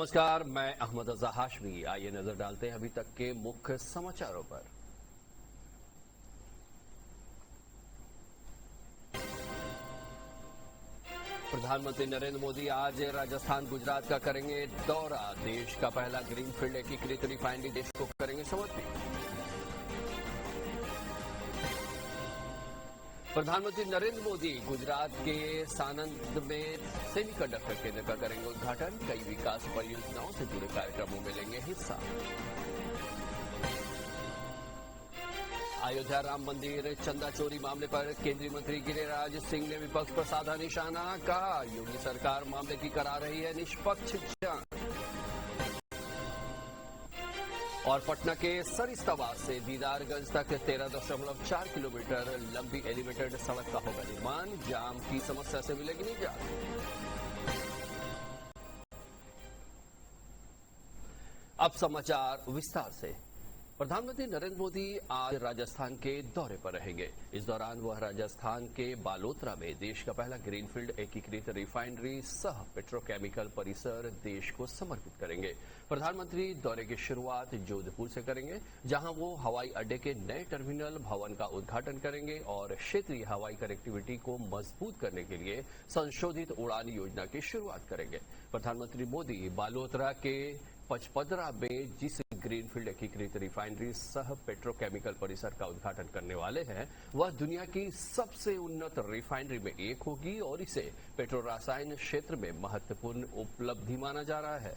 नमस्कार, मैं अहमद रजा हाशमी। आइए नजर डालते हैं अभी तक के मुख्य समाचारों पर। प्रधानमंत्री नरेंद्र मोदी आज राजस्थान गुजरात का करेंगे दौरा। देश का पहला ग्रीनफील्ड एकीकृत रिफाइनरी देश को करेंगे समर्पित। प्रधानमंत्री नरेंद्र मोदी गुजरात के सानंद में सेमीकंडक्टर केंद्र का करेंगे उद्घाटन। कई विकास परियोजनाओं से जुड़े कार्यक्रमों में लेंगे हिस्सा। अयोध्या राम मंदिर चंदा चोरी मामले पर केंद्रीय मंत्री गिरिराज सिंह ने विपक्ष पर साधा निशाना। कहा, योगी सरकार मामले की करा रही है निष्पक्ष जांच। और पटना के सरिस्ताबाद से दीदारगंज तक 13.4 किलोमीटर लंबी एलिवेटेड सड़क का होगा निर्माण। जाम की समस्या से मिलेगी निजात। अब समाचार विस्तार से। प्रधानमंत्री नरेंद्र मोदी आज राजस्थान के दौरे पर रहेंगे। इस दौरान वह राजस्थान के बालोतरा में देश का पहला ग्रीनफील्ड एकीकृत रिफाइनरी सह पेट्रोकेमिकल परिसर देश को समर्पित करेंगे। प्रधानमंत्री दौरे की शुरुआत जोधपुर से करेंगे, जहां वो हवाई अड्डे के नए टर्मिनल भवन का उद्घाटन करेंगे और क्षेत्रीय हवाई कनेक्टिविटी को मजबूत करने के लिए संशोधित उड़ान योजना की शुरुआत करेंगे। प्रधानमंत्री मोदी बालोतरा के पचपदरा में जिस ग्रीनफील्ड एकीकृत रिफाइनरी सह पेट्रोकेमिकल परिसर का उद्घाटन करने वाले हैं, वह दुनिया की सबसे उन्नत रिफाइनरी में एक होगी और इसे पेट्रो रसायन क्षेत्र में महत्वपूर्ण उपलब्धि माना जा रहा है।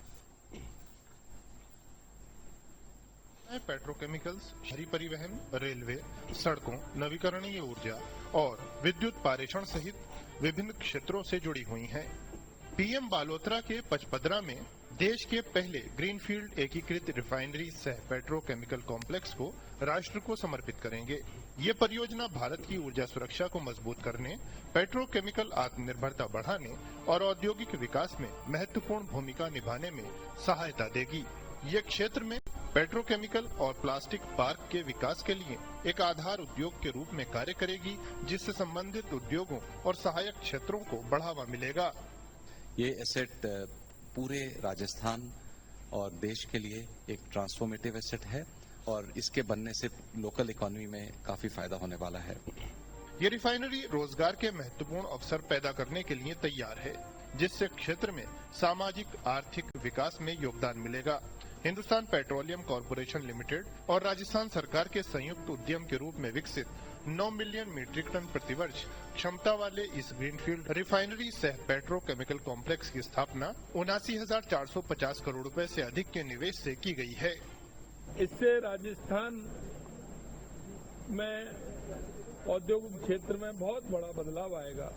पेट्रोकेमिकल्स शहरी परिवहन, रेलवे, सड़कों, नवीकरणीय ऊर्जा और विद्युत पारेषण सहित विभिन्न क्षेत्रों से जुड़ी हुई हैं। पीएम बालोतरा के पचपदरा में देश के पहले ग्रीनफील्ड एकीकृत रिफाइनरी सह पेट्रोकेमिकल कॉम्प्लेक्स को राष्ट्र को समर्पित करेंगे। ये परियोजना भारत की ऊर्जा सुरक्षा को मजबूत करने, पेट्रोकेमिकल आत्मनिर्भरता बढ़ाने और औद्योगिक विकास में महत्वपूर्ण भूमिका निभाने में सहायता देगी। ये क्षेत्र में पेट्रोकेमिकल और प्लास्टिक पार्क के विकास के लिए एक आधार उद्योग के रूप में कार्य करेगी, जिससे संबंधित उद्योगों और सहायक क्षेत्रों को बढ़ावा मिलेगा। ये एसेट पूरे राजस्थान और देश के लिए एक ट्रांसफॉर्मेटिव एसेट है और इसके बनने से लोकल इकोनॉमी में काफी फायदा होने वाला है। ये रिफाइनरी रोजगार के महत्वपूर्ण अवसर पैदा करने के लिए तैयार है, जिससे क्षेत्र में सामाजिक आर्थिक विकास में योगदान मिलेगा। हिंदुस्तान पेट्रोलियम कॉरपोरेशन लिमिटेड और राजस्थान सरकार के संयुक्त उद्यम के रूप में विकसित 9 मिलियन मीट्रिक टन प्रतिवर्ष क्षमता वाले इस ग्रीनफील्ड रिफाइनरी सह पेट्रोकेमिकल कॉम्प्लेक्स की स्थापना 79,450 करोड़ रुपए से अधिक के निवेश से की गई है। इससे राजस्थान में औद्योगिक क्षेत्र में बहुत बड़ा बदलाव आएगा।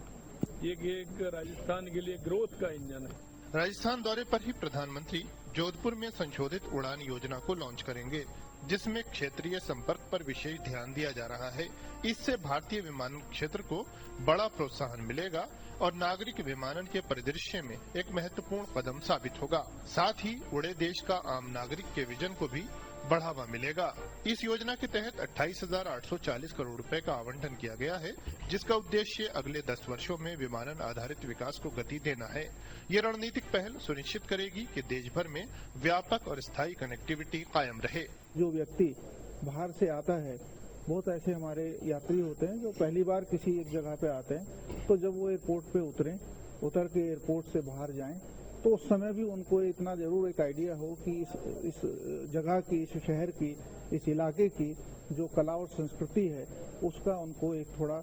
ये एक राजस्थान के लिए ग्रोथ का इंजन है। राजस्थान दौरे पर ही प्रधानमंत्री जोधपुर में संशोधित उड़ान योजना को लॉन्च करेंगे, जिसमें क्षेत्रीय संपर्क पर विशेष ध्यान दिया जा रहा है। इससे भारतीय विमानन क्षेत्र को बड़ा प्रोत्साहन मिलेगा और नागरिक विमानन के परिदृश्य में एक महत्वपूर्ण कदम साबित होगा। साथ ही उड़े देश का आम नागरिक के विजन को भी बढ़ावा मिलेगा। इस योजना के तहत 28,840 करोड़ रुपए का आवंटन किया गया है, जिसका उद्देश्य अगले 10 वर्षों में विमानन आधारित विकास को गति देना है। ये रणनीतिक पहल सुनिश्चित करेगी कि देश भर में व्यापक और स्थायी कनेक्टिविटी कायम रहे। जो व्यक्ति बाहर से आता है, बहुत ऐसे हमारे यात्री होते हैं जो पहली बार किसी एक जगह पे आते हैं, तो जब वो एयरपोर्ट पे उतर के एयरपोर्ट से बाहर जाएं, तो उस समय भी उनको इतना जरूर एक आइडिया हो कि इस जगह की, इस शहर की, इस इलाके की जो कला और संस्कृति है, उसका उनको एक थोड़ा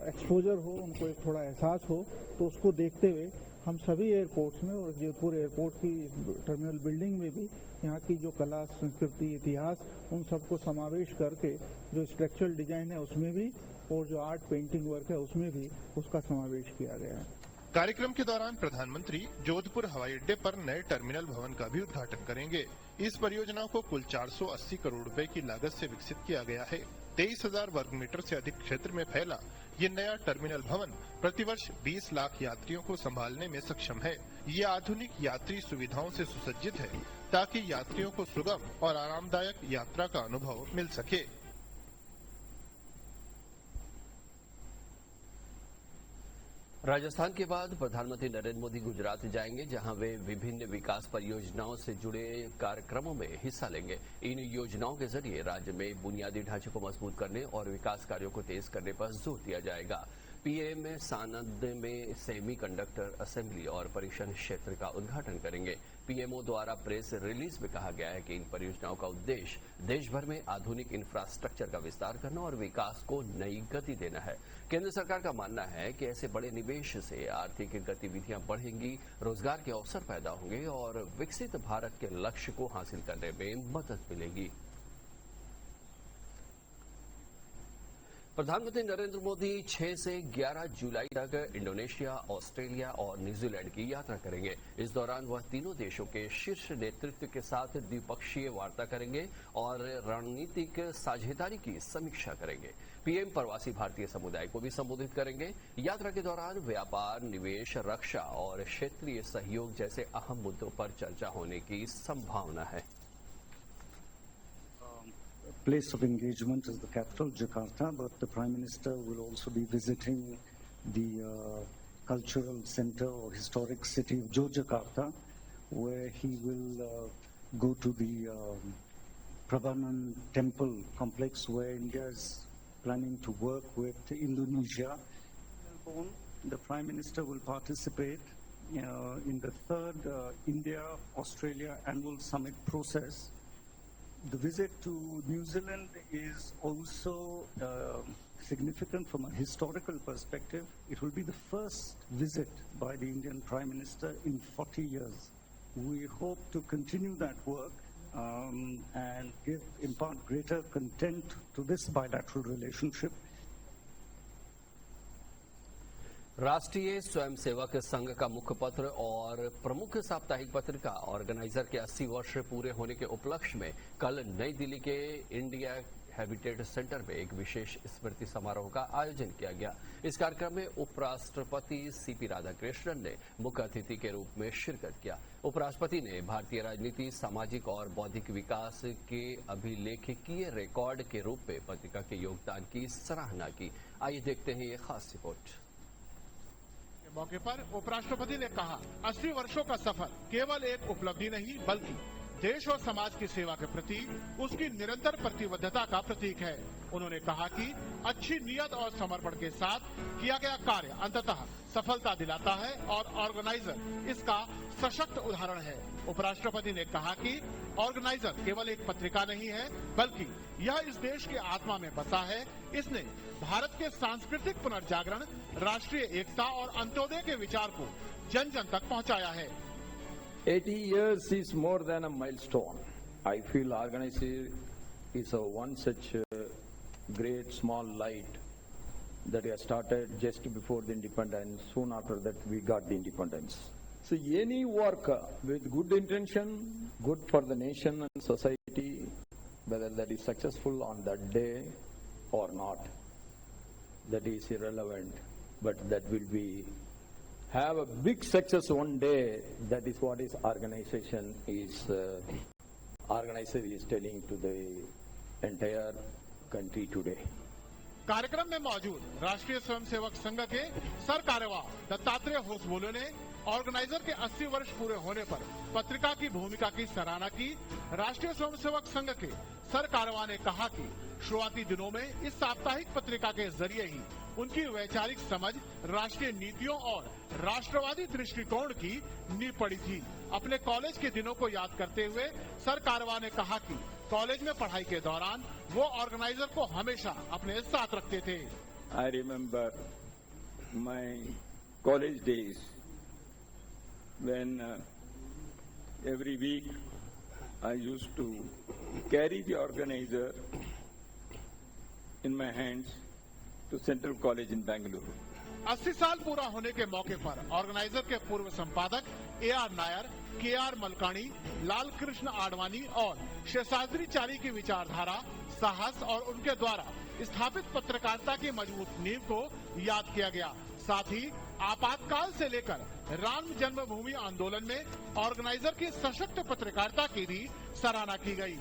एक्सपोजर हो, उनको एक थोड़ा एहसास हो। तो उसको देखते हुए हम सभी एयरपोर्ट्स में और जोधपुर एयरपोर्ट की टर्मिनल बिल्डिंग में भी यहाँ की जो कला, संस्कृति, इतिहास, उन सबको समावेश करके जो स्ट्रक्चरल डिजाइन है उसमें भी और जो आर्ट पेंटिंग वर्क है उसमें भी उसका समावेश किया गया है। कार्यक्रम के दौरान प्रधानमंत्री जोधपुर हवाई अड्डे पर नए टर्मिनल भवन का भी उद्घाटन करेंगे। इस परियोजना को कुल 480 करोड़ रुपए की लागत से विकसित किया गया है। 23,000 वर्ग मीटर से अधिक क्षेत्र में फैला ये नया टर्मिनल भवन प्रतिवर्ष 20 लाख यात्रियों को संभालने में सक्षम है। ये आधुनिक यात्री सुविधाओं से सुसज्जित है, ताकि यात्रियों को सुगम और आरामदायक यात्रा का अनुभव मिल सके। राजस्थान के बाद प्रधानमंत्री नरेंद्र मोदी गुजरात जाएंगे, जहां वे विभिन्न विकास परियोजनाओं से जुड़े कार्यक्रमों में हिस्सा लेंगे। इन योजनाओं के जरिए राज्य में बुनियादी ढांचे को मजबूत करने और विकास कार्यों को तेज करने पर जोर दिया जाएगा। पीएम सानंद में सेमीकंडक्टर असेंबली और परीक्षण क्षेत्र का उद्घाटन करेंगे। पीएमओ द्वारा प्रेस रिलीज में कहा गया है कि इन परियोजनाओं का उद्देश्य देश भर में आधुनिक इंफ्रास्ट्रक्चर का विस्तार करना और विकास को नई गति देना है। केंद्र सरकार का मानना है कि ऐसे बड़े निवेश से आर्थिक गतिविधियां बढ़ेंगी, रोजगार के अवसर पैदा होंगे और विकसित भारत के लक्ष्य को हासिल करने में मदद मिलेगी। प्रधानमंत्री नरेंद्र मोदी 6 से 11 जुलाई तक इंडोनेशिया, ऑस्ट्रेलिया और न्यूजीलैंड की यात्रा करेंगे। इस दौरान वह तीनों देशों के शीर्ष नेतृत्व के साथ द्विपक्षीय वार्ता करेंगे और रणनीतिक साझेदारी की समीक्षा करेंगे। पीएम प्रवासी भारतीय समुदाय को भी संबोधित करेंगे। यात्रा के दौरान व्यापार, निवेश, रक्षा और क्षेत्रीय सहयोग जैसे अहम मुद्दों पर चर्चा होने की संभावना है। Place of engagement is the capital, Jakarta, but the Prime Minister will also be visiting the cultural center or historic city of Yogyakarta, where he will go to the Prambanan Temple complex, where India is planning to work with Indonesia. The Prime Minister will participate in the third India-Australia annual summit process. The visit to New Zealand is also significant from a historical perspective. It will be the first visit by the Indian Prime Minister in 40 years. We hope to continue that work and impart greater content to this bilateral relationship. राष्ट्रीय स्वयंसेवक संघ का मुखपत्र और प्रमुख साप्ताहिक पत्रिका organiser के 80 वर्ष पूरे होने के उपलक्ष्य में कल नई दिल्ली के इंडिया हैबिटेट सेंटर में एक विशेष स्मृति समारोह का आयोजन किया गया। इस कार्यक्रम में उपराष्ट्रपति सीपी राधाकृष्णन ने मुख्य अतिथि के रूप में शिरकत किया। उपराष्ट्रपति ने भारतीय राजनीति, सामाजिक और बौद्धिक विकास के अभिलेखकीय रिकॉर्ड के रूप में पत्रिका के योगदान की सराहना की। आइए देखते हैं ये खास रिपोर्ट। मौके पर उपराष्ट्रपति ने कहा, 80 वर्षों का सफर केवल एक उपलब्धि नहीं बल्कि देश और समाज की सेवा के प्रति उसकी निरंतर प्रतिबद्धता का प्रतीक है। उन्होंने कहा कि अच्छी नियत और समर्पण के साथ किया गया कार्य अंततः सफलता दिलाता है और ऑर्गेनाइजर इसका सशक्त उदाहरण है। उपराष्ट्रपति ने कहा कि ऑर्गेनाइजर केवल एक पत्रिका नहीं है बल्कि यह इस देश की आत्मा में बसा है। इसने भारत के सांस्कृतिक पुनर्जागरण, राष्ट्रीय एकता और अंत्योदय के विचार को जन जन तक पहुंचाया है। 80 years is more than a milestone. I feel organizing is one such great small light that has started just before the independence. Soon after that we got the independence. So any work with good intention, good for the nation and society, whether that is successful on that day or not, that is irrelevant, but that will be have a big success one day. That is what is organization is organizer is telling to the entire country today. कार्यक्रम में मौजूद राष्ट्रीय स्वयंसेवक संघ के sir कार्यवाह दत्तात्रेय होसबोले ने organiser के 80 वर्ष पूरे होने पर पत्रिका की भूमिका की सराहना की। राष्ट्रीय स्वयंसेवक संघ के सर कार्यवाह ने कहा कि शुरुआती दिनों में इस साप्ताहिक पत्रिका के जरिए ही उनकी वैचारिक समझ, राष्ट्रीय नीतियों और राष्ट्रवादी दृष्टिकोण की नींव पड़ी थी। अपने कॉलेज के दिनों को याद करते हुए सर कारवां ने कहा कि कॉलेज में पढ़ाई के दौरान वो ऑर्गेनाइजर को हमेशा अपने साथ रखते थे। I remember my college days when every week I used to carry the organizer in my hands to Central College in Bangalore. 80 साल पूरा होने के मौके पर ऑर्गेनाइजर के पूर्व संपादक AR नायर, KR मलकानी, लाल कृष्ण आडवाणी और शेषाद्रीचारी की विचारधारा, साहस और उनके द्वारा स्थापित पत्रकारिता की मजबूत नींव को याद किया गया। साथ ही आपातकाल से लेकर राम जन्मभूमि आंदोलन में ऑर्गेनाइजर की सशक्त पत्रकारिता की भी सराहना की गई।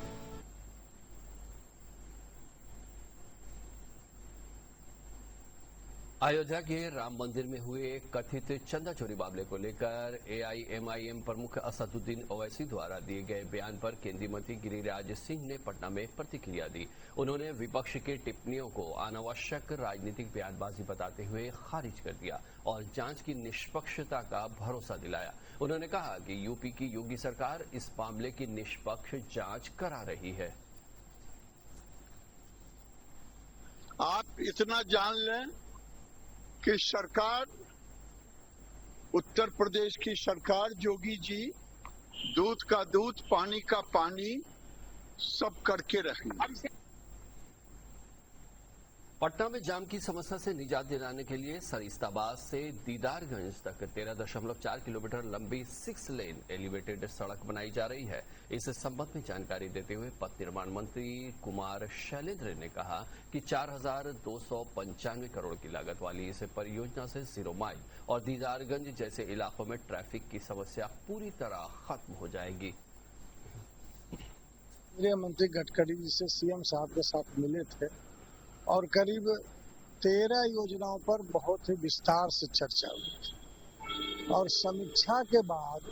अयोध्या के राम मंदिर में हुए कथित चंदा चोरी मामले को लेकर एआईएमआईएम प्रमुख असदुद्दीन ओवैसी द्वारा दिए गए बयान पर केंद्रीय मंत्री गिरिराज सिंह ने पटना में प्रतिक्रिया दी। उन्होंने विपक्ष की टिप्पणियों को अनावश्यक राजनीतिक बयानबाजी बताते हुए खारिज कर दिया और जांच की निष्पक्षता का भरोसा दिलाया। उन्होंने कहा कि यूपी की योगी सरकार इस मामले की निष्पक्ष जांच करा रही है। आप इतना जान लें कि सरकार, उत्तर प्रदेश की सरकार, योगी जी दूध का दूध, पानी का पानी सब करके रहेंगे। पटना में जाम की समस्या से निजात दिलाने के लिए सरिस्ताबाद से दीदारगंज तक 13.4 किलोमीटर लंबी 6 लेन एलिवेटेड सड़क बनाई जा रही है। इस संबंध में जानकारी देते हुए पथ निर्माण मंत्री कुमार शैलेंद्र ने कहा कि 4,295 करोड़ की लागत वाली इस परियोजना से 0 माइल और दीदारगंज जैसे इलाकों में ट्रैफिक की समस्या पूरी तरह खत्म हो जाएगी। केंद्रीय मंत्री गडकरी जी से सीएम साहब के साथ मिले थे और करीब 13 योजनाओं पर बहुत ही विस्तार से चर्चा हुई थी और समीक्षा के बाद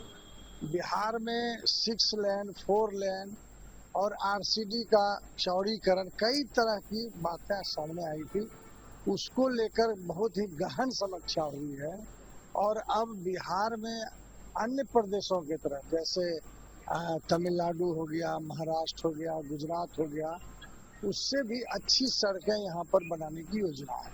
बिहार में 6 लेन, 4 लेन और आरसीडी का चौड़ीकरण, कई तरह की बातें सामने आई थी। उसको लेकर बहुत ही गहन समीक्षा हुई है और अब बिहार में अन्य प्रदेशों की तरह जैसे तमिलनाडु हो गया, महाराष्ट्र हो गया, गुजरात हो गया, उससे भी अच्छी सड़कें यहाँ पर बनाने की योजना है।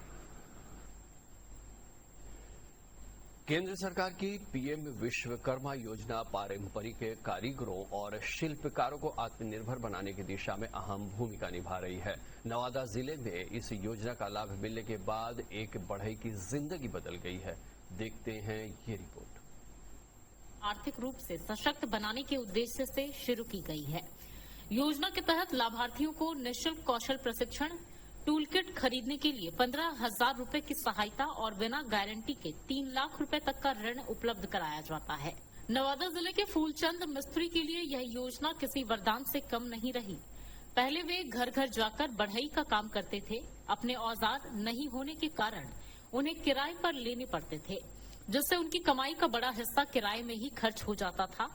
केंद्र सरकार की पीएम विश्वकर्मा योजना पारंपरिक कारीगरों और शिल्पकारों को आत्मनिर्भर बनाने की दिशा में अहम भूमिका निभा रही है। नवादा जिले में इस योजना का लाभ मिलने के बाद एक बढ़ई की जिंदगी बदल गई है। देखते हैं ये रिपोर्ट। आर्थिक रूप से सशक्त बनाने के उद्देश्य से शुरू की गई है। योजना के तहत लाभार्थियों को निःशुल्क कौशल प्रशिक्षण, टूल किट खरीदने के लिए 15,000 रूपए की सहायता और बिना गारंटी के 3 लाख रुपए तक का ऋण उपलब्ध कराया जाता है। नवादा जिले के फूलचंद मिस्त्री के लिए यह योजना किसी वरदान से कम नहीं रही। पहले वे घर घर जाकर बढ़ई का काम करते थे। अपने औजार नहीं होने के कारण उन्हें किराए पर लेने पड़ते थे, जिससे उनकी कमाई का बड़ा हिस्सा किराए में ही खर्च हो जाता था।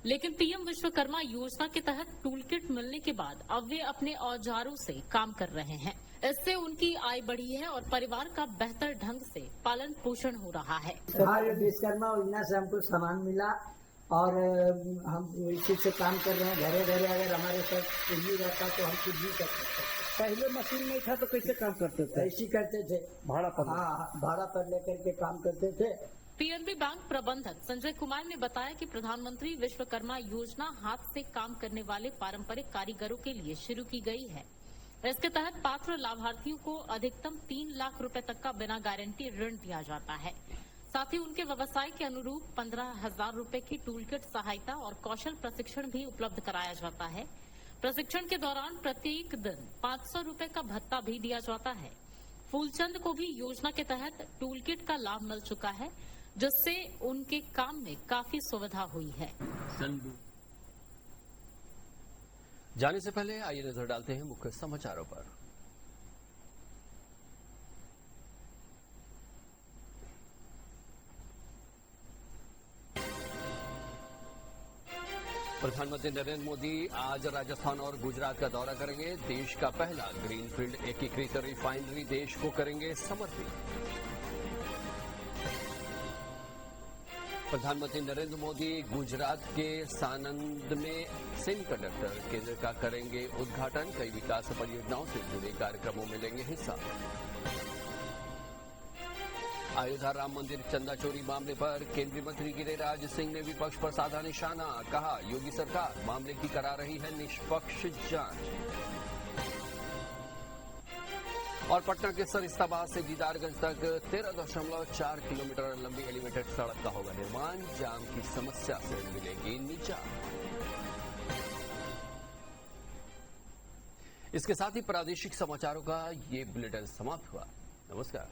लेकिन पीएम विश्वकर्मा योजना के तहत टूल किट मिलने के बाद अब वे अपने औजारों से काम कर रहे हैं। इससे उनकी आय बढ़ी है और परिवार का बेहतर ढंग से पालन पोषण हो रहा है। विश्वकर्मा योजना से हमको सामान मिला और हम इसी से काम कर रहे हैं। घरे घरे अगर हमारे साथ कुछ भी रहता तो हम कुछ भी कर सकते। पहले मशीन नहीं था तो कैसे काम करते थे? ऐसी करते थे, भाड़ा पर। हाँ, भाड़ा पर लेकर के काम करते थे। पीएनबी बैंक प्रबंधक संजय कुमार ने बताया कि प्रधानमंत्री विश्वकर्मा योजना हाथ से काम करने वाले पारंपरिक कारीगरों के लिए शुरू की गई है। इसके तहत पात्र लाभार्थियों को अधिकतम 3 लाख रुपए तक का बिना गारंटी ऋण दिया जाता है। साथ ही उनके व्यवसाय के अनुरूप 15,000 रूपए की टूल किट सहायता और कौशल प्रशिक्षण भी उपलब्ध कराया जाता है। प्रशिक्षण के दौरान प्रत्येक दिन 500 रूपए का भत्ता भी दिया जाता है। फूलचंद को भी योजना के तहत टूल किट का लाभ मिल चुका है, जिससे उनके काम में काफी सुविधा हुई है। जाने से पहले आइए नजर डालते हैं मुख्य समाचारों पर। प्रधानमंत्री नरेंद्र मोदी आज राजस्थान और गुजरात का दौरा करेंगे। देश का पहला ग्रीनफील्ड एकीकृत रिफाइनरी देश को करेंगे समर्पित। प्रधानमंत्री नरेंद्र मोदी गुजरात के सानंद में सेमीकंडक्टर केंद्र का करेंगे उद्घाटन। कई विकास परियोजनाओं से जुड़े कार्यक्रमों में लेंगे हिस्सा। अयोध्या राम मंदिर चंदा चोरी मामले पर केंद्रीय मंत्री गिरिराज सिंह ने विपक्ष पर साधा निशाना। कहा, योगी सरकार मामले की करा रही है निष्पक्ष जांच। और पटना के सरिस्ताबाद से दीदारगंज तक 13.4 किलोमीटर लंबी एलिवेटेड सड़क का होगा निर्माण। जाम की समस्या से मिलेगी निजात। इसके साथ ही प्रादेशिक समाचारों का ये बुलेटिन समाप्त हुआ। नमस्कार।